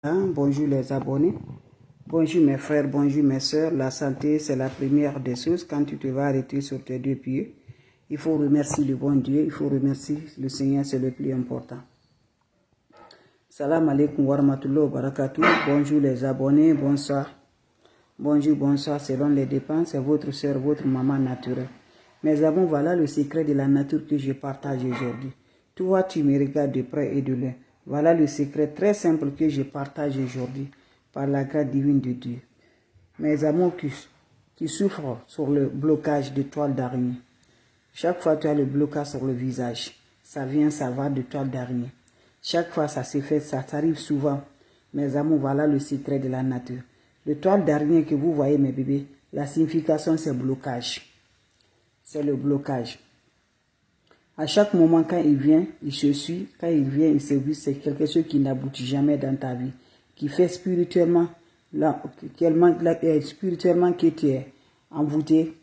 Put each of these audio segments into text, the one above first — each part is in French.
Bonjour les abonnés, bonjour mes frères, bonjour mes soeurs. La santé, c'est la première des choses. Quand tu te vas arrêter sur tes deux pieds, il faut remercier le bon Dieu, il faut remercier le Seigneur, c'est le plus important. Salam alaikum wa rahmatullahi wa barakatuh. Bonjour les abonnés, bonsoir. Bonjour, bonsoir, selon les dépenses, c'est votre soeur, votre maman naturelle. Mes amis, voilà le secret de la nature que je partage aujourd'hui. Toi, tu me regardes de près et de loin. Voilà le secret très simple que je partage aujourd'hui par la grâce divine de Dieu. Mes amours qui souffrent sur le blocage de toile d'araignée. Chaque fois que tu as le blocage sur le visage, ça vient, ça va de toile d'araignée. Chaque fois ça se fait, ça arrive souvent. Mes amours, voilà le secret de la nature. Le toile d'araignée que vous voyez, mes bébés, la signification c'est blocage. C'est le blocage. À chaque moment, quand il vient, il se suit. Quand il vient, il se vit. C'est quelque chose qui n'aboutit jamais dans ta vie. Qui fait spirituellement que tu es envoûté,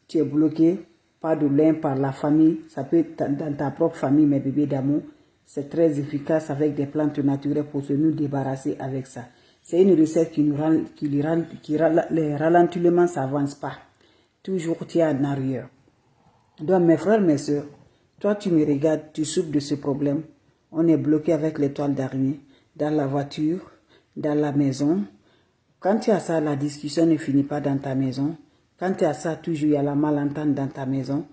tu es bloqué, pas de lien par la famille. Ça peut être dans ta propre famille, mes bébés d'amour. C'est très efficace avec des plantes naturelles pour se nous débarrasser avec ça. C'est une recette les ralentissements ne s'avancent pas. Toujours tu es en arrière. Donc mes frères, mes soeurs, toi tu me regardes, tu souffres de ce problème. On est bloqué avec les toiles d'araignée, dans la voiture, dans la maison. Quand tu as ça, la discussion ne finit pas dans ta maison. Quand tu as ça, toujours il y a la malentente dans ta maison,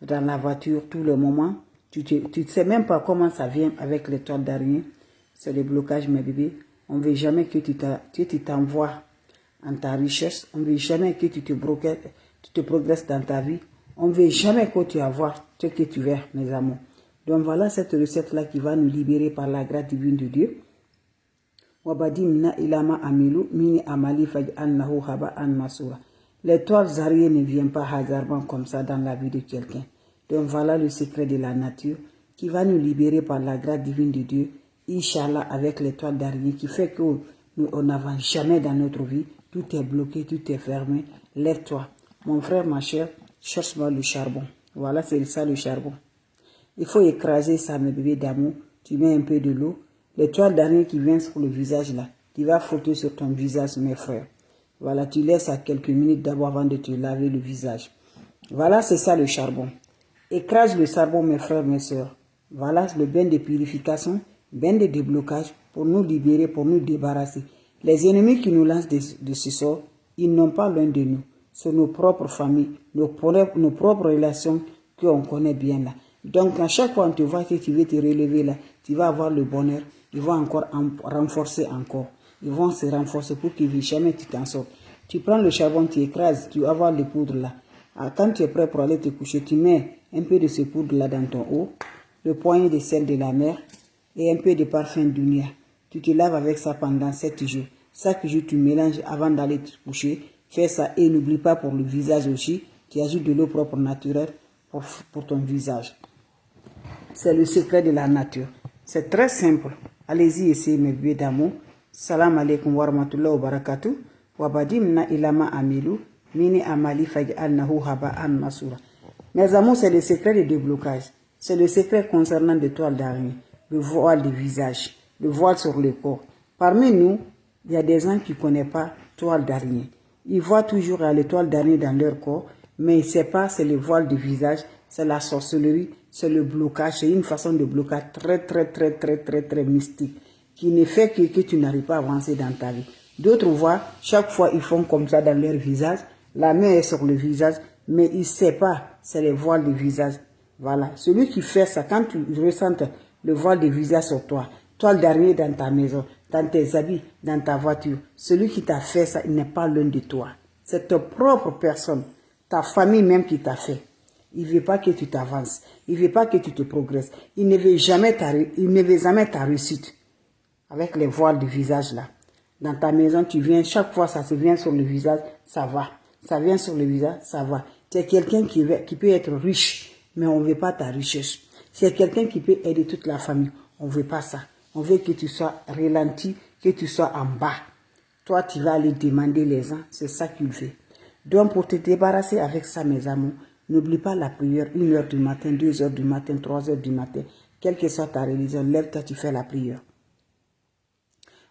dans la voiture, tout le moment. Tu ne sais même pas comment ça vient avec les toiles d'araignée. C'est le blocage, mes bébés. On ne veut jamais que tu t'envoies en ta richesse. On ne veut jamais que tu te progresses dans ta vie. On ne veut jamais que tu aies ce que tu veux, mes amours. Donc voilà cette recette-là qui va nous libérer par la grâce divine de Dieu. Les toiles d'araignée ne viennent pas hasardement comme ça dans la vie de quelqu'un. Donc voilà le secret de la nature qui va nous libérer par la grâce divine de Dieu. Inch'Allah, avec les toiles d'araignée qui fait que on n'avance jamais dans notre vie. Tout est bloqué, tout est fermé. Lève-toi. Mon frère, ma chère, cherche-moi le charbon. Voilà, c'est ça le charbon. Il faut écraser ça, mes bébés d'amour. Tu mets un peu de l'eau. Les toiles d'araignée qui viennent sur le visage là, tu vas frotter sur ton visage, mes frères. Voilà, tu laisses à quelques minutes d'abord avant de te laver le visage. Voilà, c'est ça le charbon. Écrase le charbon, mes frères, mes soeurs. Voilà le bain de purification, bain de déblocage pour nous libérer, pour nous débarrasser. Les ennemis qui nous lancent de ce sort, ils n'ont pas l'un de nous. C'est nos propres familles, nos propres relations qu'on connaît bien là. Donc, à chaque fois on te voit que tu veux te relever là, tu vas avoir le bonheur. Ils vont encore renforcer encore. Ils vont se renforcer pour que jamais tu t'en sortes. Tu prends le charbon, tu écrases, tu vas avoir le poudre là. Quand tu es prêt pour aller te coucher, tu mets un peu de ce poudre là dans ton eau, le poignet de sel de la mer et un peu de parfum d'unia. Tu te laves avec ça pendant 7 jours. Chaque jour, tu mélanges avant d'aller te coucher. Fais ça et n'oublie pas pour le visage aussi. Tu ajoutes de l'eau propre naturelle pour ton visage. C'est le secret de la nature. C'est très simple. Allez-y essayer mes bébés d'amour. Salam alaikum wa rahmatullahi wa barakatuh. Wabadimna ilama amilu. Mini amali faj'alnahu haba'an masura. Mes amours, c'est le secret de déblocage. C'est le secret concernant les toiles d'araignée. Le voile du visage. Le voile sur le corps. Parmi nous, il y a des gens qui ne connaissent pas toile d'araignée. Ils voient toujours les toiles d'araignée dans leur corps, mais ils ne savent pas c'est le voile du visage, c'est la sorcellerie, c'est le blocage, c'est une façon de blocage très mystique qui ne fait que tu n'arrives pas à avancer dans ta vie. D'autres voient, chaque fois ils font comme ça dans leur visage, la main est sur le visage, mais ils ne savent pas, c'est le voile du visage. Voilà, celui qui fait ça, quand tu ressens le voile du visage sur toi, toile d'araignée dans ta maison, dans tes habits, dans ta voiture, celui qui t'a fait ça, il n'est pas l'un de toi. C'est ta propre personne, ta famille même qui t'a fait. Il ne veut pas que tu t'avances, il ne veut pas que tu te progresses, il ne veut jamais ta réussite. Avec les voiles du visage là. Dans ta maison, tu viens, chaque fois ça se vient sur le visage, ça va. Ça vient sur le visage, ça va. Tu es quelqu'un qui peut être riche, mais on ne veut pas ta richesse. C'est quelqu'un qui peut aider toute la famille, on ne veut pas ça. On veut que tu sois ralenti, que tu sois en bas. Toi, tu vas aller demander les gens, c'est ça qu'il fait. Donc, pour te débarrasser avec ça, mes amours, n'oublie pas la prière, 1h du matin, 2h du matin, 3h du matin. Quelle que soit ta religion, lève-toi, tu fais la prière.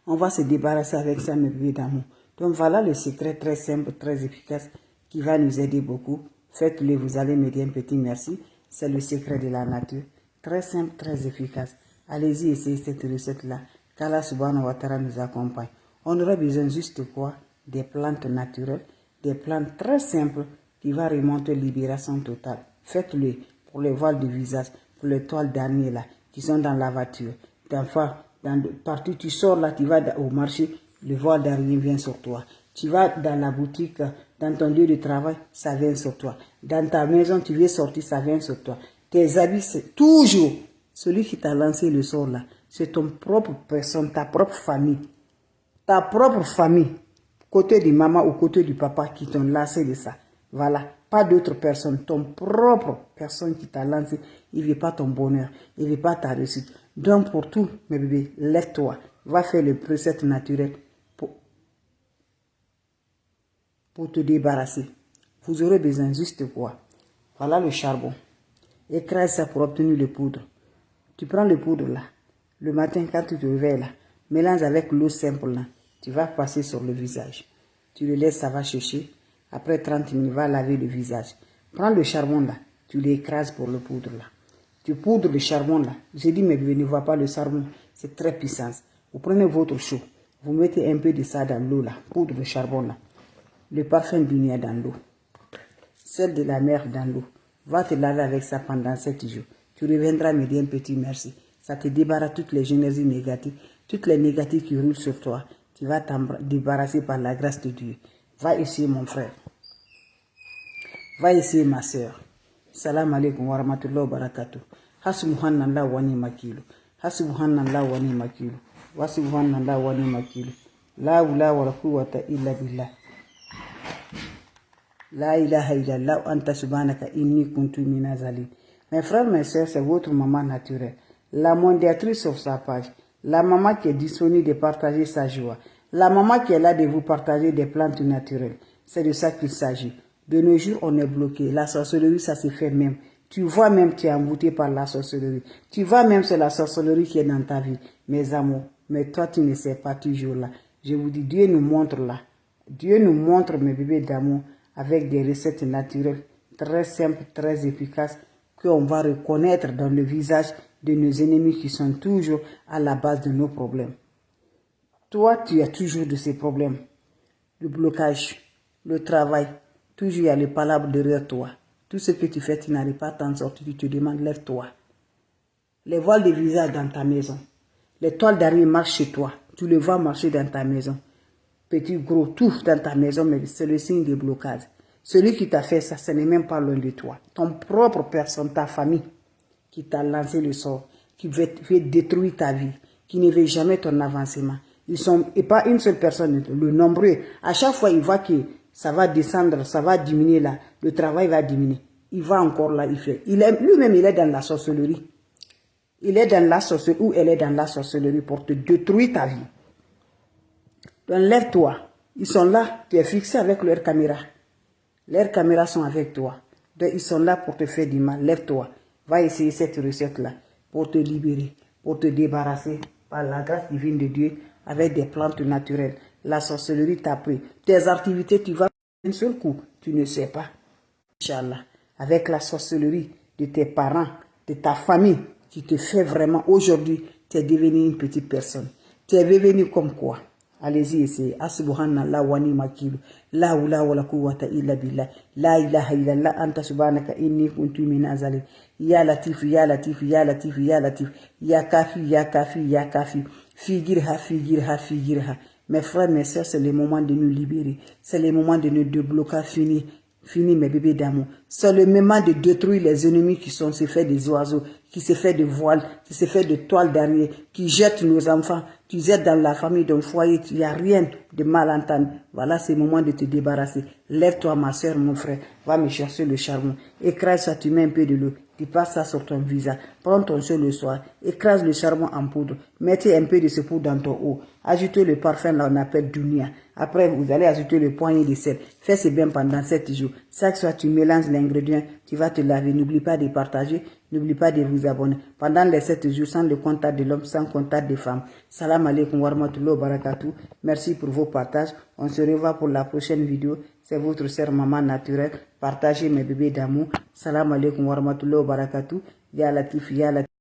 On va se débarrasser avec ça, mes bébés d'amour. Donc voilà le secret très simple, très efficace qui va nous aider beaucoup. Faites-le, vous allez me dire un petit merci. C'est le secret de la nature. Très simple, très efficace. Allez-y, essayez cette recette-là. Qu'Allah subhanahu wa ta'ala nous accompagne. On aurait besoin juste de quoi? Des plantes naturelles, des plantes très simples qui vont remonter libération totale. Faites-le pour les voiles du visage, pour les toiles d'araignée là, qui sont dans la voiture. Partout tu sors là, tu vas au marché, le voile d'araignée vient sur toi. Tu vas dans la boutique, dans ton lieu de travail, ça vient sur toi. Dans ta maison, tu veux sortir, ça vient sur toi. Tes habits, c'est toujours celui qui t'a lancé le sort là. C'est ton propre personne, ta propre famille. Ta propre famille, côté du maman ou côté du papa qui t'ont lancé de ça. Voilà, pas d'autres personnes. Ton propre personne qui t'a lancé, il ne veut pas ton bonheur, il ne veut pas ta réussite. Donc pour tout, mes bébés, lève-toi. Va faire le précepte naturel pour te débarrasser. Vous aurez besoin juste de quoi? Voilà le charbon. Écrase ça pour obtenir le poudre. Tu prends le poudre là. Le matin quand tu te réveilles là, mélange avec l'eau simple là. Tu vas passer sur le visage. Tu le laisses, ça va chercher. Après 30 minutes, va laver le visage. Prends le charbon là. Tu l'écrases pour le poudre là. Tu poudres le charbon là. J'ai dit, mais ne vois pas le charbon. C'est très puissant. Vous prenez votre chaud. Vous mettez un peu de ça dans l'eau là. Poudre le charbon là. Le parfum dunia dans l'eau. Celle de la mer dans l'eau. Va te laver avec ça pendant 7 jours. Tu reviendras me dire un petit merci. Ça te débarrasse toutes les énergies négatives. Toutes les négatives qui roulent sur toi. Tu vas t'en débarrasser par la grâce de Dieu. Va essayer mon frère. Va essayer ma soeur. Salam alaikum wa rahmatullahi wa barakatuh. Hasubhanallah wa ni makilu. Hasubhanallah wa ni makilu. Wa subhanallah wa ni makilu. La hawla wa la quwwata illa billah. La ilaha illallah anta subhanaka inni kuntu minaz zalim. Mes frères, mes soeurs, c'est votre maman naturelle. La mondiatrice sur sa page. La maman qui est disponible de partager sa joie. La maman qui est là de vous partager des plantes naturelles. C'est de ça qu'il s'agit. De nos jours, on est bloqué. La sorcellerie, ça se fait même. Tu vois même, tu es embouté par la sorcellerie. Tu vois même, c'est la sorcellerie qui est dans ta vie. Mes amours, mais toi, tu ne sais pas toujours là. Je vous dis, Dieu nous montre là. Dieu nous montre, mes bébés d'amour, avec des recettes naturelles très simples, très efficaces, qu'on va reconnaître dans le visage de nos ennemis qui sont toujours à la base de nos problèmes. Toi, tu as toujours de ces problèmes. Le blocage, le travail, toujours il y a le palabre derrière toi. Tout ce que tu fais, tu n'arrives pas à t'en sortir, tu te demandes, lève-toi. Les voiles de visage dans ta maison. Les toiles d'araignée marchent chez toi. Tu les vois marcher dans ta maison. Petit, gros, tout dans ta maison, mais c'est le signe de blocage. Celui qui t'a fait ça, ce n'est même pas loin de toi. Ton propre personne, ta famille, qui t'a lancé le sort, qui veut détruire ta vie, qui ne veut jamais ton avancement. Ils sont, et pas une seule personne, le nombreux. À chaque fois, il voit que ça va descendre, ça va diminuer là, le travail va diminuer. Il va encore là, il fait. Lui-même, il est dans la sorcellerie. Il est dans la sorcellerie, ou elle est dans la sorcellerie pour te détruire ta vie. Donc lève-toi. Ils sont là, tu es fixé avec leurs caméras. Leurs caméras sont avec toi. Donc ils sont là pour te faire du mal. Lève-toi. Va essayer cette recette-là pour te libérer, pour te débarrasser par la grâce divine de Dieu avec des plantes naturelles. La sorcellerie t'a pris. Tes activités, tu vas un seul coup. Tu ne sais pas. Inch'Allah. Avec la sorcellerie de tes parents, de ta famille, qui te fait vraiment aujourd'hui, tu es devenu une petite personne. Tu es devenu comme quoi? Allez-y, essayez. Asubhanallah wa ni makilu. La hawla wa la quwwata illa billah. La ilaha illallah anta subhanaka inni kuntu minaz zalim. Ya latif, ya latif, ya latif, ya latif. Ya kafi, ya kafi, ya kafi. Figirha, figirha, figirha. Mes frères, mes soeurs, c'est le moment de nous libérer. C'est le moment de nous débloquer, fini. Fini mes bébés d'amour. C'est le moment de détruire les ennemis qui sont se fait des oiseaux, qui se fait de voiles, qui se fait de toiles d'araignée, qui jettent nos enfants, qui jettent dans la famille, dans le foyer. Il n'y a rien de malentendu. Voilà, c'est le moment de te débarrasser. Lève-toi, ma soeur, mon frère. Va me chercher le charbon. Écrase ça, tu mets un peu de l'eau. Tu passes ça sur ton visage. Prends ton seau le soir. Écrase le charbon en poudre. Mettez un peu de ce poudre dans ton eau. Ajoutez le parfum, là, on appelle Dunia. Après, vous allez ajouter le poignet de sel. Fais ce bien pendant 7 jours. Chaque soir, tu mélanges l'ingrédient. Tu vas te laver. N'oublie pas de partager. N'oublie pas de vous abonner. Pendant les 7 jours, sans le contact de l'homme, sans contact des femmes. Salam alaikum wa rahmatullahi wa barakatuh. Merci pour vos partages. On se revoit pour la prochaine vidéo. C'est votre sœur maman naturelle. Partagez mes bébés d'amour. Salam alaikum wa rahmatullahi wa barakatuh. Ya Latif, ya Latif.